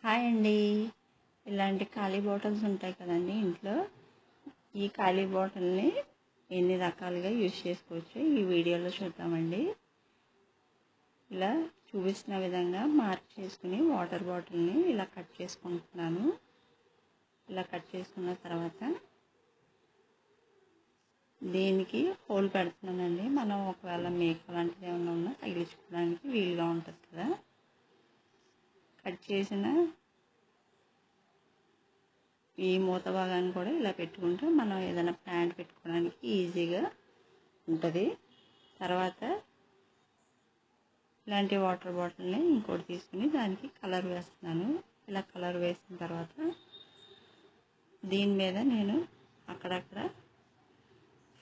Hi అండి. ఇలాంటి ఖాళీ బాటిల్స్ ఉంటాయి కదండి ఇంట్లో. ఈ ఖాళీ బాటిల్ని ఎన్ని రకాలుగా యూజ్ చేసుకోవచ్చు ఈ వీడియోలో చూద్దామండి. ఇలా చూపిస్తున్న విధంగా మార్క్ చేసుకుని వాటర్ బాటిల్ని ఇలా కట్ చేసుకుంటున్నాను. ఇలా కట్ చేసుకున్న తర్వాత దీనికి హోల్ పెడుతున్నానండి. మనం ఒకవేళ మేక లాంటిది ఏమైనా ఉన్నా తగిలించుకోవడానికి వీలుగా ఉంటుంది కదా. కట్ చేసిన ఈ మూత భాగాన్ని కూడా ఇలా పెట్టుకుంటే మనం ఏదైనా ప్లాంట్ పెట్టుకోవడానికి ఈజీగా ఉంటుంది. తర్వాత ఇలాంటి వాటర్ బాటిల్ని ఇంకోటి తీసుకుని దానికి కలర్ వేస్తున్నాను. ఇలా కలర్ వేసిన తర్వాత దీని మీద నేను అక్కడక్కడ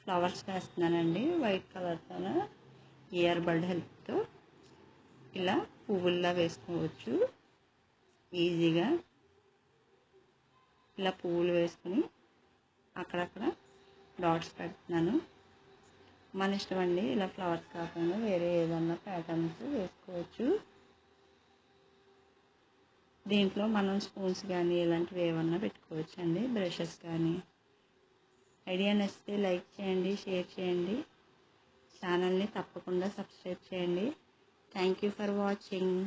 ఫ్లవర్స్ వేస్తున్నానండి. వైట్ కలర్తో ఇయర్ బడ్ హెల్ప్తో ఇలా పువ్వుల్లా వేసుకోవచ్చు ఈజీగా. ఇలా పువ్వులు వేసుకుని అక్కడక్కడ డాట్స్ పెడుతున్నాను. మన ఇష్టం అండి. ఇలా ఫ్లవర్స్ కాకుండా వేరే ఏదన్నా ప్యాటర్న్స్ వేసుకోవచ్చు. దీంట్లో మనం స్పూన్స్ కానీ ఇలాంటివి ఏమన్నా పెట్టుకోవచ్చు అండి, బ్రషెస్ కానీ. ఐడియా నచ్చితే లైక్ చేయండి, షేర్ చేయండి, ఛానల్ని తప్పకుండా సబ్స్క్రైబ్ చేయండి. Thank you for watching.